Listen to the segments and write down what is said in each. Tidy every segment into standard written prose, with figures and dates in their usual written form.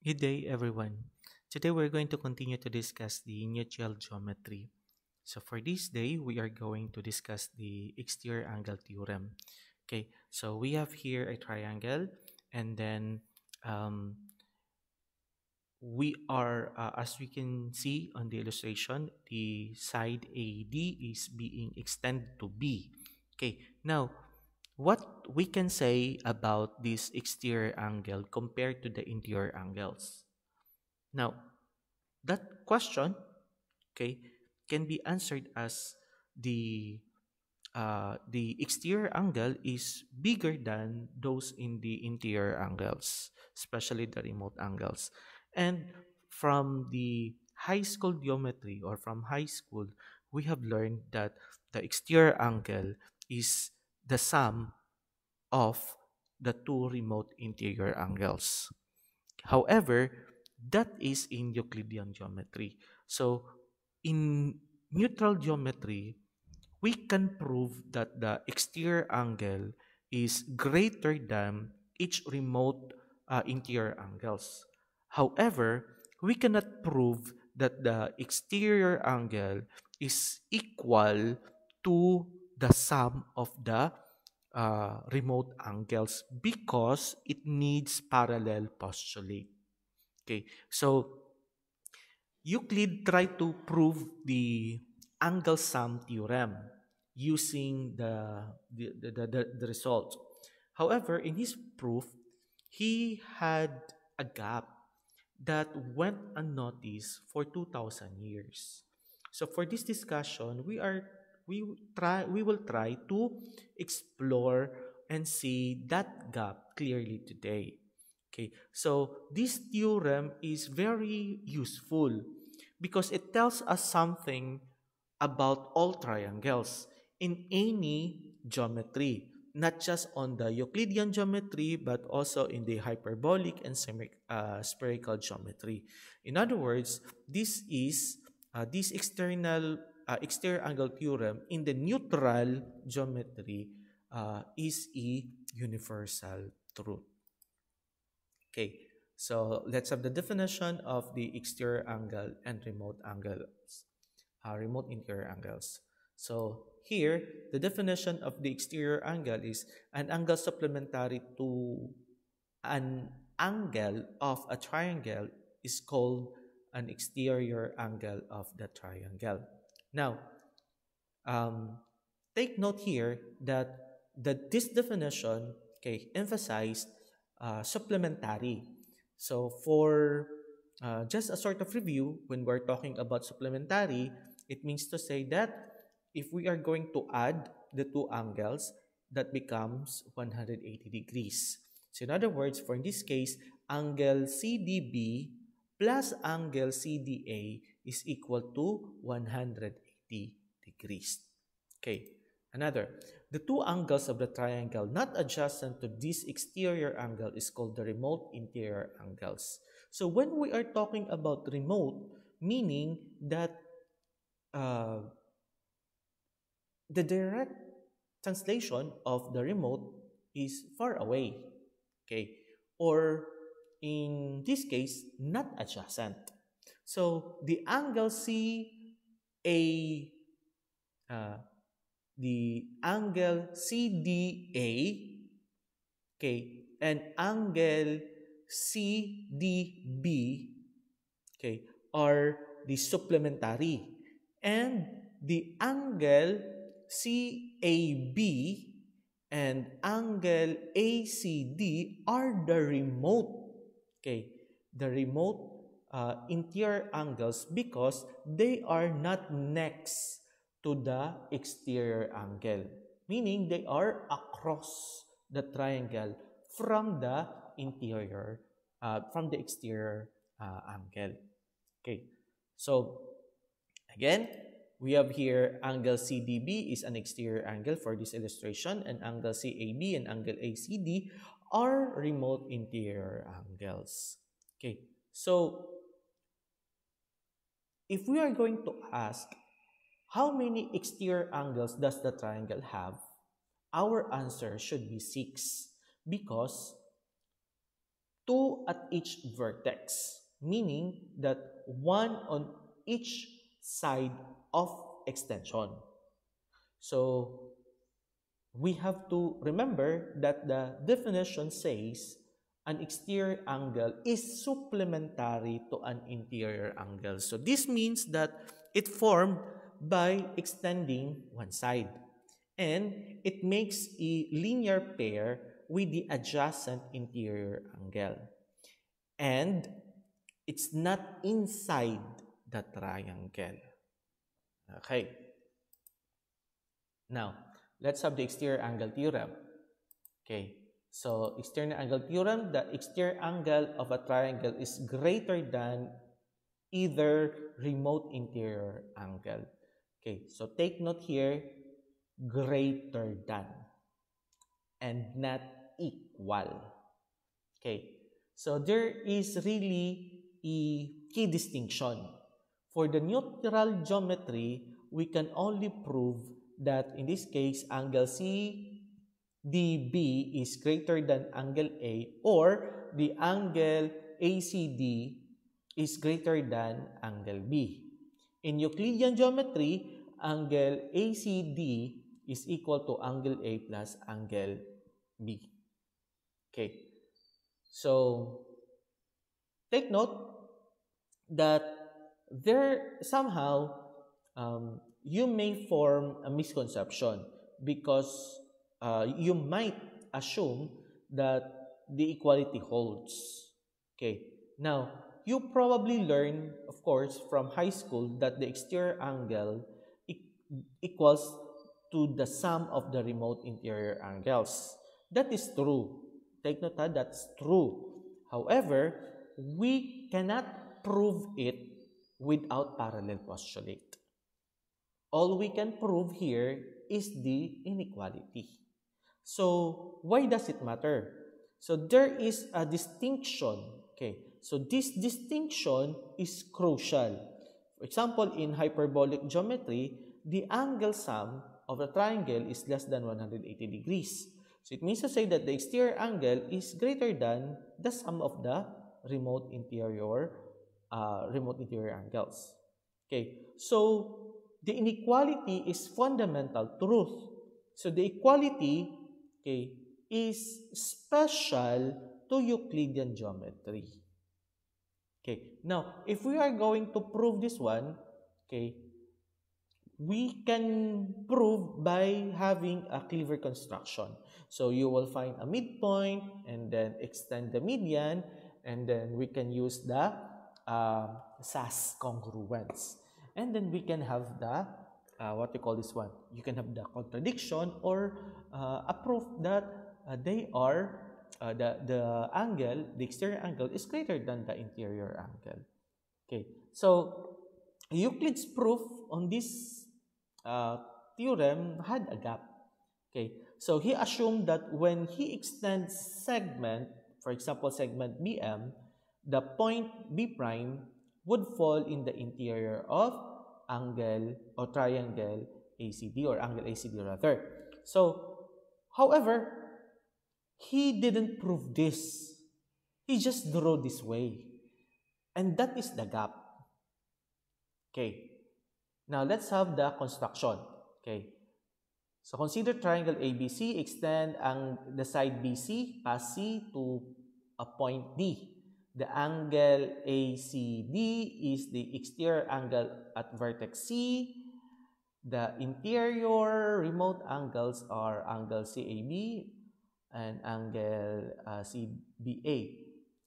Good day, everyone. Today we're going to continue to discuss the neutral geometry. So for this day, we are going to discuss the exterior angle theorem. Okay, so we have here a triangle, and then um, as we can see on the illustration, the side AD is being extended to B. Okay, now what we can say about this exterior angle compared to the interior angles? Now, that question, okay, can be answered as the the exterior angle is bigger than those in the interior angles, especially the remote angles. And from the high school geometry or from high school, we have learned that the exterior angle is the sum of the two remote interior angles. However, that is in Euclidean geometry. So, in neutral geometry, we can prove that the exterior angle is greater than each remote interior angles. However, we cannot prove that the exterior angle is equal to the sum of the remote angles because it needs parallel postulate. Okay, so Euclid tried to prove the angle sum theorem using the result. However, in his proof, he had a gap that went unnoticed for 2000 years. So for this discussion, we will try to explore and see that gap clearly today. Okay, so this theorem is very useful because it tells us something about all triangles in any geometry, not just on the Euclidean geometry, but also in the hyperbolic and spherical geometry. In other words, this exterior angle theorem in the neutral geometry is a universal truth. Okay, so let's have the definition of the exterior angle and remote interior angles. So here, the definition of the exterior angle is an angle supplementary to an angle of a triangle is called an exterior angle of the triangle. Now, um, take note here that this definition, okay, emphasized supplementary. So for just a sort of review, when we're talking about supplementary, it means to say that if we are going to add the two angles, that becomes 180 degrees. So in other words, for in this case, angle CDB plus angle CDA is equal to 180 degrees. Okay, another. The two angles of the triangle not adjacent to this exterior angle is called the remote interior angles. So when we are talking about remote, meaning that uh, the direct translation of the remote is far away, okay, or in this case, not adjacent. So the angle uh, CDA, okay, and angle CDB, okay, are the supplementary, and the angle CAB and angle ACD are the remote, okay, the remote interior angles because they are not next to the exterior angle, meaning they are across the triangle from the exterior angle. Okay, so again, we have here angle CDB is an exterior angle for this illustration, and angle CAB and angle ACD are remote interior angles. Okay, so if we are going to ask how many exterior angles does the triangle have, our answer should be 6 because two at each vertex, meaning that one on each side of extension. So we have to remember that the definition says an exterior angle is supplementary to an interior angle. So this means that it formed by extending one side. And it makes a linear pair with the adjacent interior angle. And it's not inside the triangle. Okay. Now, let's have the exterior angle theorem. Okay. So, exterior angle theorem, the exterior angle of a triangle is greater than either remote interior angle. Okay. So, take note here, greater than and not equal. Okay. So, there is really a key distinction. For the neutral geometry, we can only prove that in this case, angle CDB is greater than angle A, or the angle ACD is greater than angle B. In Euclidean geometry, angle ACD is equal to angle A plus angle B. Okay. So, take note that there somehow you may form a misconception because you might assume that the equality holds. Okay. Now, you probably learn, of course, from high school that the exterior angle equals to the sum of the remote interior angles. That is true. Take note that that's true. However, we cannot prove it without parallel postulate. All we can prove here is the inequality. So, why does it matter? So, there is a distinction. Okay. So, this distinction is crucial. For example, in hyperbolic geometry, the angle sum of a triangle is less than 180 degrees. So, it means to say that the exterior angle is greater than the sum of the remote interior angles. Okay. So, the inequality is fundamental truth. So, the equality, okay, is special to Euclidean geometry. Okay. Now, if we are going to prove this one, okay, we can prove by having a cleaver construction. So, you will find a midpoint and then extend the median, and then we can use the SAS congruence. And then we can have the, what you call this one? You can have the contradiction or a proof that they are, the angle, the exterior angle is greater than the interior angle. Okay, so Euclid's proof on this theorem had a gap. Okay, so he assumed that when he extends segment, for example, segment BM, the point B prime would fall in the interior of angle or triangle ACD, or angle ACD rather. So, however, he didn't prove this. He just drew this way. And that is the gap. Okay. Now, let's have the construction. Okay. So, consider triangle ABC, extend the side BC, pass C to a point D. The angle ACD is the exterior angle at vertex C. The interior remote angles are angle CAB and angle CBA.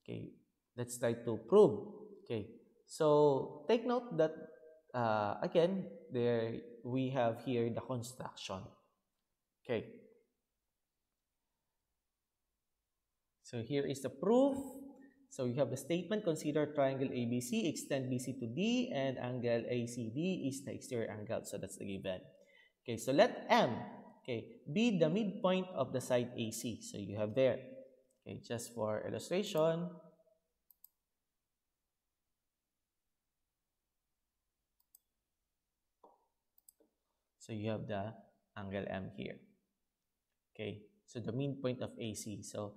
Okay, let's try to prove. Okay, so take note that again, there we have here the construction. Okay, so here is the proof. So you have the statement, consider triangle ABC, extend BC to D, and angle ACD is the exterior angle. So that's the given. Okay, so let M, okay, be the midpoint of the side AC. So you have there. Okay, just for illustration. So you have the angle M here. Okay, so the midpoint of AC. So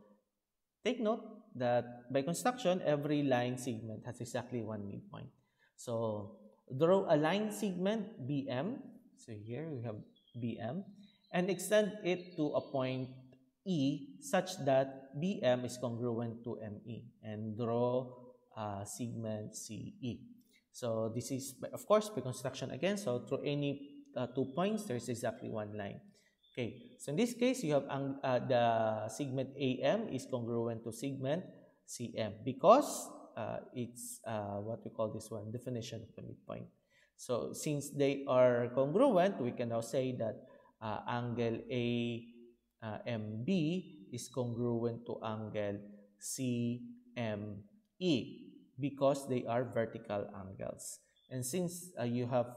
take note that by construction, every line segment has exactly one midpoint. So draw a line segment BM. So here we have BM and extend it to a point E such that BM is congruent to ME and draw segment CE. So this is, of course, by construction again. So through any 2 points, there's exactly one line. Okay, so in this case, you have the segment AM is congruent to segment CM because it's what we call this one, definition of the midpoint. So since they are congruent, we can now say that angle AMB is congruent to angle CME because they are vertical angles. And since you have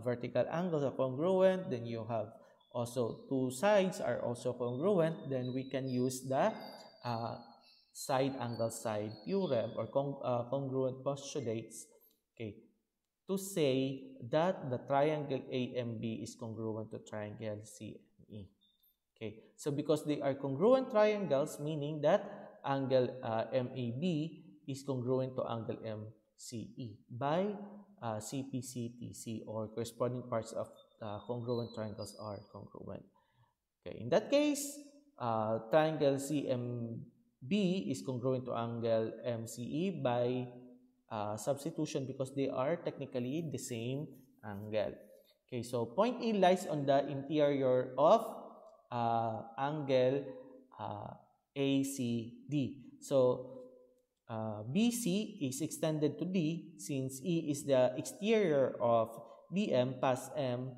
vertical angles are congruent, then you have also two sides are also congruent, then we can use the side angle side theorem or congruent postulates, okay, to say that the triangle AMB is congruent to triangle CME. Okay, so because they are congruent triangles, meaning that angle MAB is congruent to angle MCE by CPCTC, or corresponding parts of congruent triangles are congruent. Okay, in that case, triangle CMB is congruent to angle MCE by substitution because they are technically the same angle. Okay, so point E lies on the interior of angle ACD. So BC is extended to D since E is the exterior of BM past M.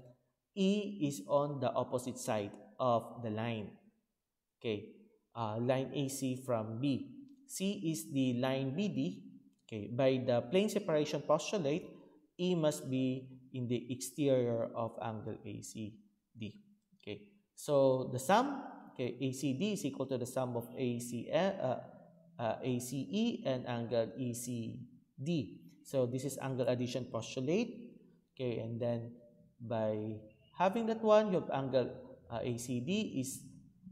E is on the opposite side of the line. Okay, line AC from B. C is the line BD. Okay, by the plane separation postulate, E must be in the exterior of angle ACD. Okay, so the sum, okay, ACD is equal to the sum of ACE and angle ECD. So this is angle addition postulate. Okay, and then by having that one, you have angle ACD is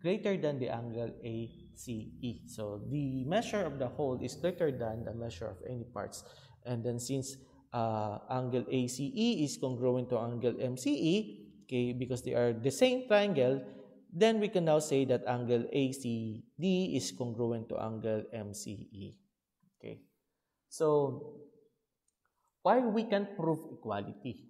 greater than the angle ACE. So the measure of the whole is greater than the measure of any parts. And then since angle ACE is congruent to angle MCE, okay, because they are the same triangle, then we can now say that angle ACD is congruent to angle MCE. Okay, so why we can prove equality?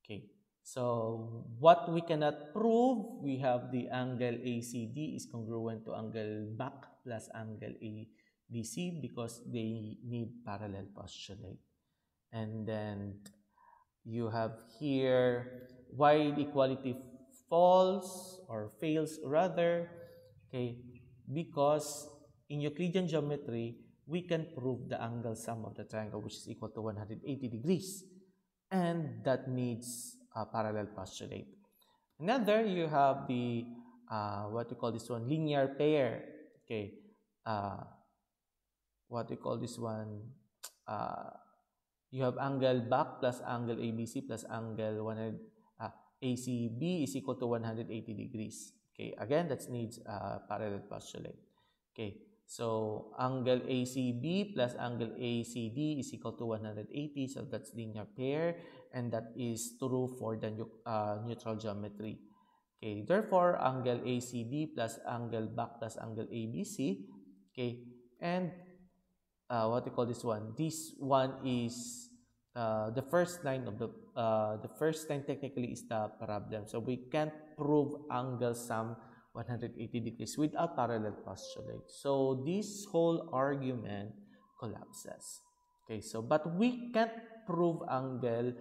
Okay, so what we cannot prove, we have the angle ACD is congruent to angle BAC plus angle ABC because they need parallel postulate. And then you have here why the equality falls or fails rather, okay, because in Euclidean geometry, we can prove the angle sum of the triangle, which is equal to 180 degrees. And that needs a parallel postulate. Another, you have the what we call this one, linear pair. Okay, what we call this one, you have angle BAC plus angle ABC plus angle 100 ACB is equal to 180 degrees. Okay, again, that needs parallel postulate. Okay, so angle ACB plus angle ACD is equal to 180, so that's linear pair, and that is true for the neutral geometry. Okay, therefore, angle ACD plus angle BAC plus angle ABC, okay, and what we call this one? This one is the first line of the first line technically is the problem. So we can't prove angle sum 180 degrees without parallel postulate. So this whole argument collapses. Okay, so but we can't prove angle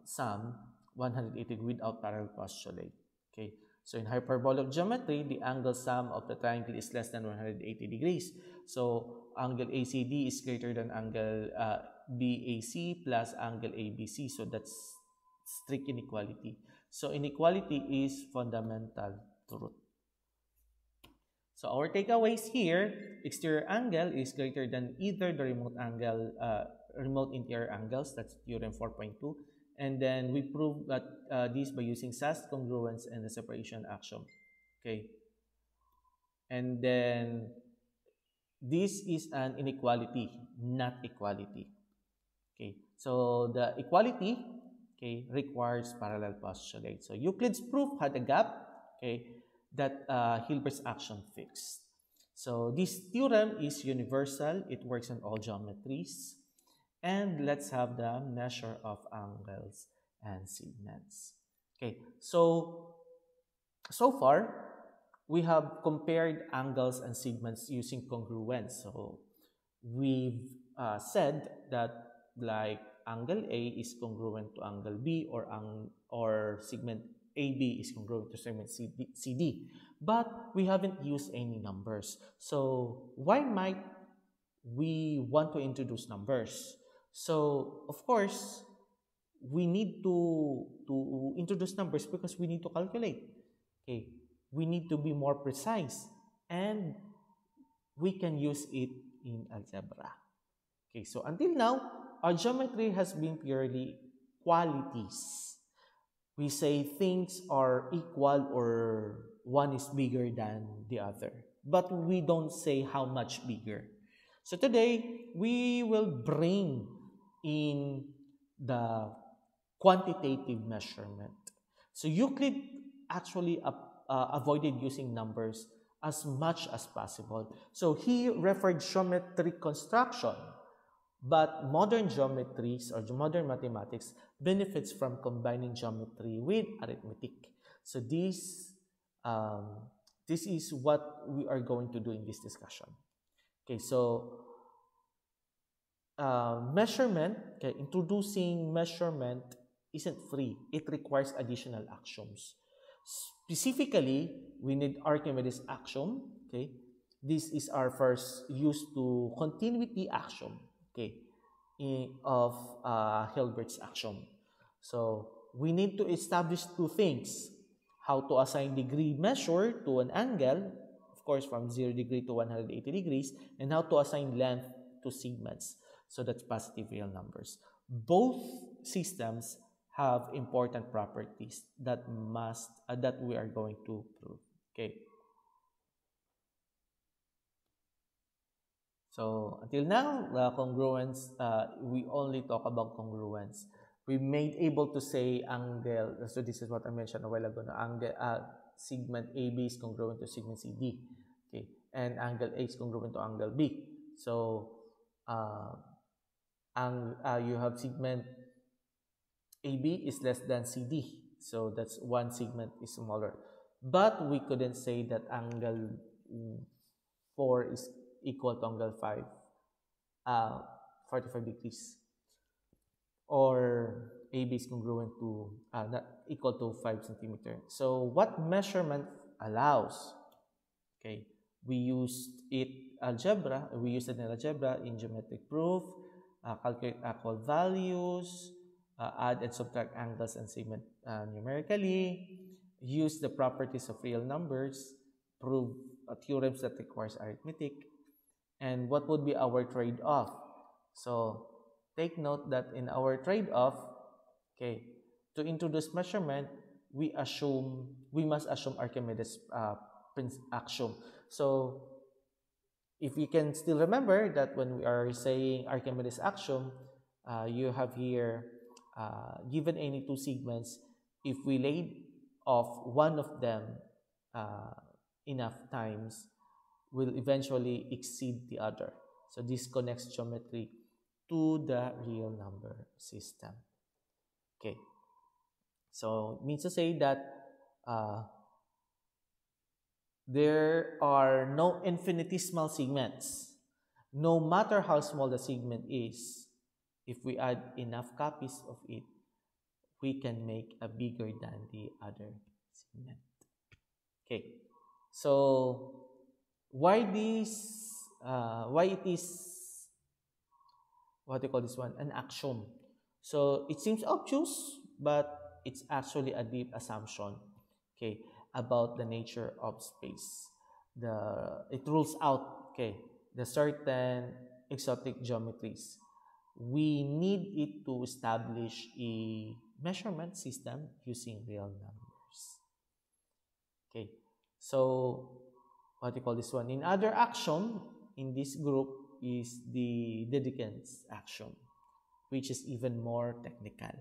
sum 180 without parallel postulate. Okay, so in hyperbolic geometry, the angle sum of the triangle is less than 180 degrees. So angle ACD is greater than angle BAC plus angle ABC. So that's strict inequality. So inequality is fundamental truth. So our takeaways here, exterior angle is greater than either the remote angle, remote interior angles, that's theorem 4.2. And then we prove that this by using SAS congruence and the separation axiom. Okay. And then this is an inequality, not equality. Okay, so the equality, okay, requires parallel postulate. So Euclid's proof had a gap, okay, that Hilbert's action fixed. So this theorem is universal. It works on all geometries. And let's have the measure of angles and segments. Okay, so far, we have compared angles and segments using congruence. So we've said that like angle A is congruent to angle B, or segment AB is congruent to segment CD. But we haven't used any numbers. So why might we want to introduce numbers? So of course, we need to introduce numbers because we need to calculate. Okay, we need to be more precise, and we can use it in algebra. Okay, so until now, our geometry has been purely qualities. We say things are equal or one is bigger than the other, but we don't say how much bigger. So today, we will bring in the quantitative measurement. So Euclid actually avoided using numbers as much as possible. So he referred geometric construction, but modern geometries or modern mathematics benefits from combining geometry with arithmetic. So this is what we are going to do in this discussion. Okay, so measurement, okay, introducing measurement isn't free. It requires additional axioms. Specifically, we need Archimedes' axiom. Okay, this is our first use to continuity axiom. Okay, of Hilbert's axiom. So we need to establish two things: how to assign degree measure to an angle, of course from 0 degree to 180 degrees, and how to assign length to segments. So that's positive real numbers. Both systems have important properties that we are going to prove. Okay. So until now, congruence, we only talk about congruence. We made able to say angle. So this is what I mentioned a while ago. Angle, segment AB is congruent to segment CD. Okay, and angle A is congruent to angle B. So you have segment AB is less than CD. So that's one segment is smaller. But we couldn't say that angle 4 is equal to angle 5, 45 degrees. Or AB is congruent to, not equal to 5 centimeter. So what measurement allows? Okay, we used it algebra. We used it in algebra in geometric proof, calculate actual values, add and subtract angles and segment numerically, use the properties of real numbers, prove theorems that requires arithmetic, and what would be our trade-off. So take note that in our trade-off, okay, to introduce measurement, we must assume Archimedes' axiom. So if you can still remember that when we are saying Archimedes' axiom, you have here given any two segments, if we laid off one of them enough times, will eventually exceed the other. So this connects geometry to the real number system. Okay. So it means to say that there are no infinitesimal segments. No matter how small the segment is, if we add enough copies of it, we can make a bigger than the other segment. Okay. So why it is what do you call this one, an axiom? So it seems obvious, but it's actually a deep assumption, okay, about the nature of space. It rules out, okay, the certain exotic geometries. We need it to establish a measurement system using real numbers. Okay, so what do you call this one? In other axiom, in this group is the Dedekind's axiom, which is even more technical.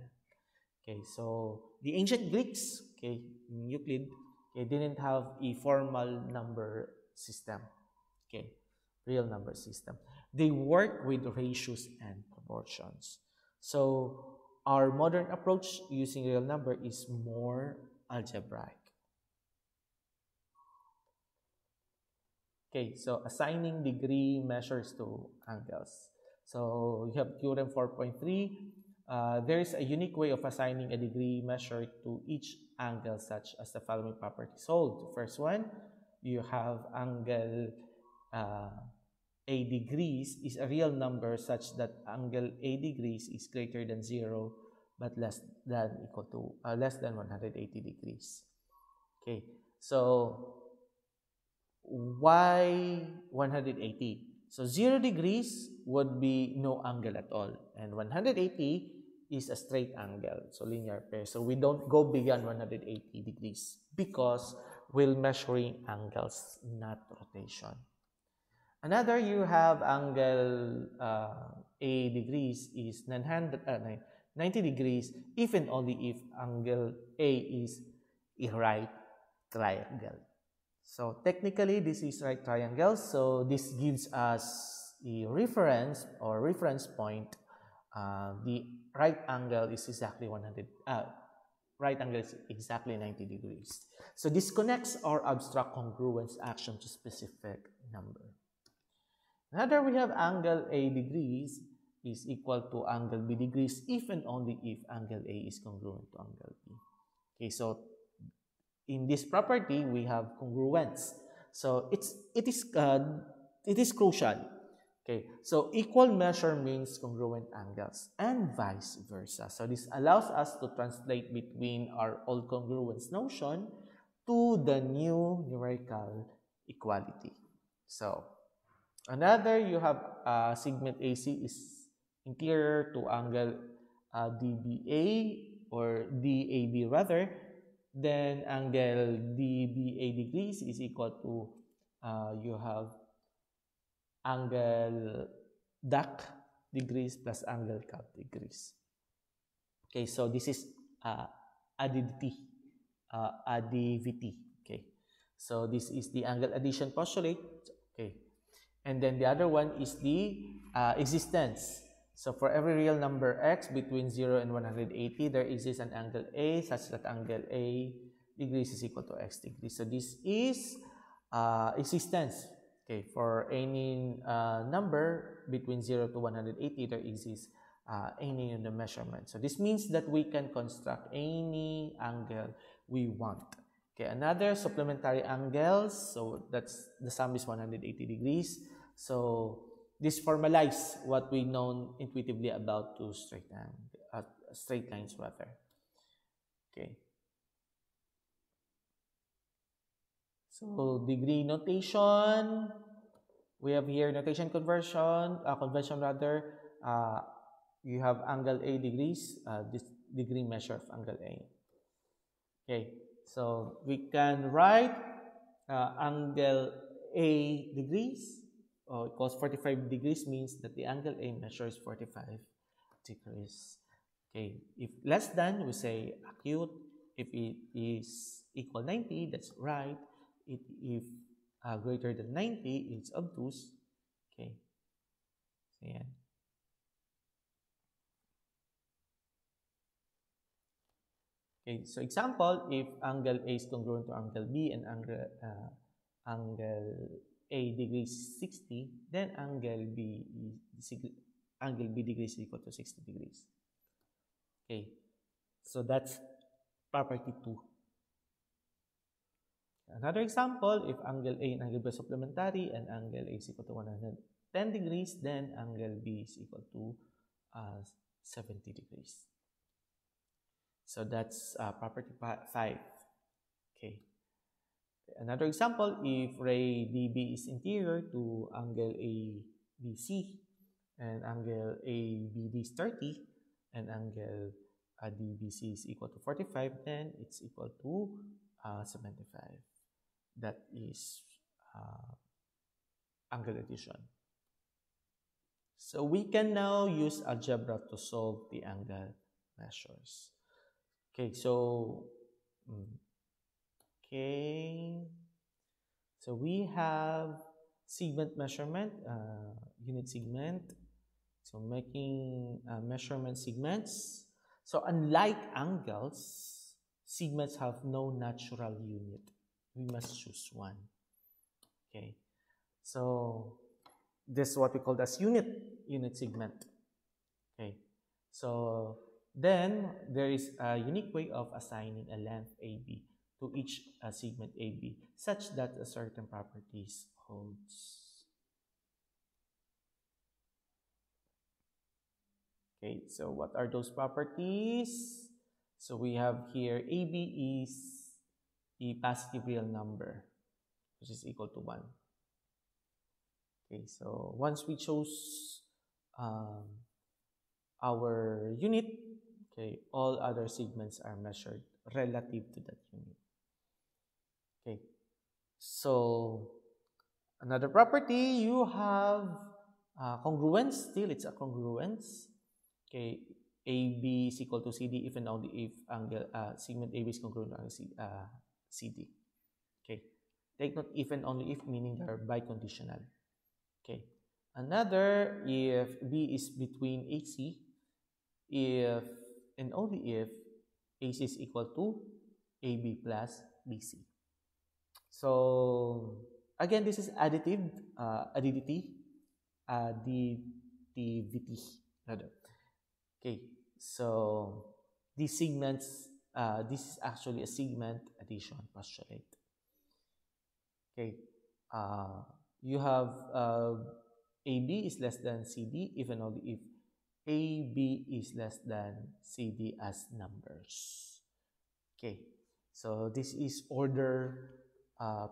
Okay, so the ancient Greeks, okay, in Euclid, okay, didn't have a formal number system, okay, real number system. They work with ratios and proportions. So our modern approach using real number is more algebraic. Okay, so assigning degree measures to angles. So you have theorem 4.3. There is a unique way of assigning a degree measure to each angle such as the following properties hold. First one, you have angle A degrees is a real number such that angle A degrees is greater than 0 but less than equal to less than 180 degrees. Okay, so why 180? So 0 degrees would be no angle at all, and 180 is a straight angle, so linear pair. So we don't go beyond 180 degrees because we're measuring angles, not rotation. Another, you have angle A degrees is 90 degrees if and only if angle A is a right triangle. So technically, this is right triangle. So this gives us a reference or reference point. The right angle is exactly 100. Right angle is exactly 90 degrees. So this connects our abstract congruence action to specific number. Another, we have angle A degrees is equal to angle B degrees if and only if angle A is congruent to angle B. Okay, so in this property we have congruence. So it is crucial. Okay, so equal measure means congruent angles and vice versa. So this allows us to translate between our old congruence notion to the new numerical equality. So another, you have segment AC is interior to angle DBA or DAB rather, then angle DBA degrees is equal to you have angle DAC degrees plus angle CAP degrees. Okay, so this is additivity. Okay, so this is the angle addition postulate. Okay, and then the other one is the existence. So for every real number x between 0 and 180, there exists an angle A such that angle A degrees is equal to x degrees. So this is existence. Okay, for any number between 0 to 180, there exists any in the measurement. So this means that we can construct any angle we want. Okay, another supplementary angles, so that's the sum is 180 degrees. So this formalizes what we know intuitively about two straight lines rather. Okay. So degree notation, we have here notation convention rather. You have angle A degrees, this degree measure of angle A. Okay, so we can write angle A degrees equals 45 degrees means that the angle A measures 45 degrees. Okay, if less than, we say acute. If it is equal 90, that's right. If greater than 90, it's obtuse. Okay, so yeah. Okay, so example, if angle A is congruent to angle B and angle A degrees 60, then angle B degrees is equal to 60 degrees. Okay, so that's property 2. Another example, if angle A and angle B are supplementary and angle A is equal to 110 degrees, then angle B is equal to 70 degrees. So that's property 5. Okay. Another example, if ray DB is interior to angle ABC and angle ABD is 30 and angle DBC is equal to 45, then it's equal to 75. That is angle addition. So we can now use algebra to solve the angle measures. Okay, so mm, okay, so we have segment measurement, unit segment. So making measurement segments. So unlike angles, segments have no natural unit. We must choose one. Okay, so this is what we call as unit segment. Okay, so then there is a unique way of assigning a length AB to each segment AB such that a certain properties holds. Okay, so what are those properties? So we have here AB is a positive real number, which is equal to 1. Okay, so once we chose our unit, okay, all other segments are measured relative to that unit. Okay, so another property, you have congruence. Still, it's a congruence. Okay, AB is equal to CD if and only if angle segment AB is congruent to CD. Okay, take note if and only if, meaning they are biconditional. Okay, another, if B is between AC, if and only if AC is equal to AB plus BC. So again, this is additivity, additivity rather. Okay, so these segments, this is actually a segment addition postulate. Okay, you have AB is less than CD if and only if AB is less than CD as numbers. Okay, so this is order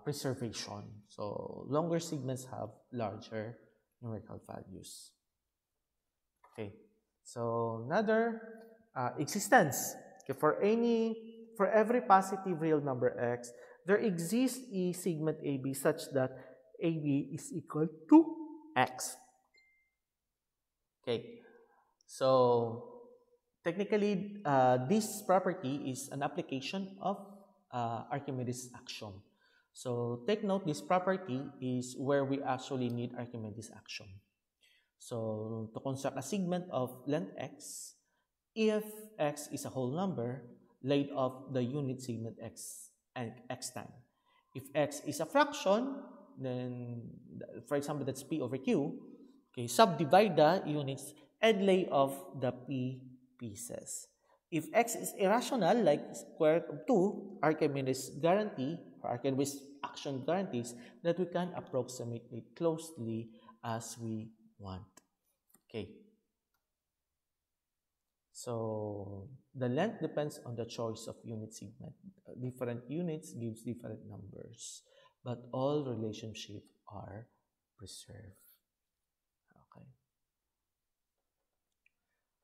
preservation. So longer segments have larger numerical values. Okay, so another existence. Okay, for every positive real number x, there exists a segment AB such that AB is equal to x. Okay, so technically, this property is an application of Archimedes' axiom. So take note, this property is where we actually need Archimedes' axiom. So to construct a segment of length x, if x is a whole number, laid off the unit segment x and x time. If x is a fraction, then for example that's p over q. Okay, subdivide the units and lay off the p pieces. If x is irrational, like square root of 2, Archimedes guarantee, or Archimedes action guarantees that we can approximate it closely as we want. Okay. So the length depends on the choice of unit segment. Different units gives different numbers, but all relationships are preserved. Okay.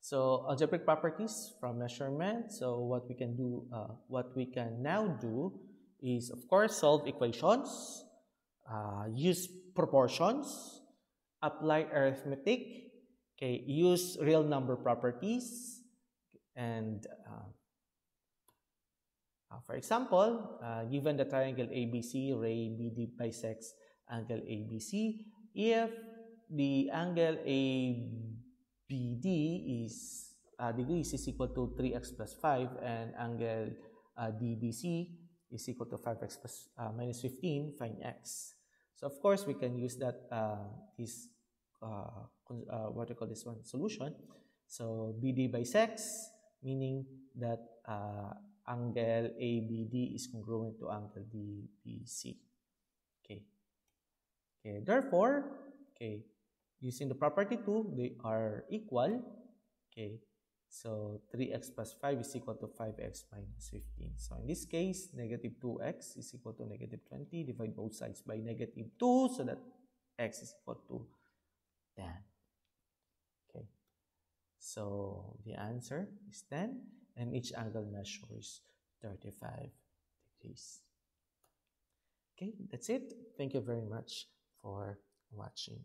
So algebraic properties from measurement. So what we can do, what we can now do is, of course, solve equations, use proportions, apply arithmetic, okay, use real number properties, and for example, given the triangle ABC, ray BD bisects angle ABC. If the angle ABD is degrees is equal to 3x plus 5 and angle DBC is equal to 5x plus minus 15, find x. So of course we can use that what do you call this one, solution. So BD bisects, meaning that angle ABD is congruent to angle DBC. Okay. Okay. Therefore, okay, using the property 2, they are equal. Okay. So 3x plus 5 is equal to 5x minus 15. So in this case, negative 2x is equal to negative 20. Divide both sides by negative 2 so that x is equal to 10. Okay. So the answer is 10 and each angle measures 35 degrees. Okay, that's it. Thank you very much for watching.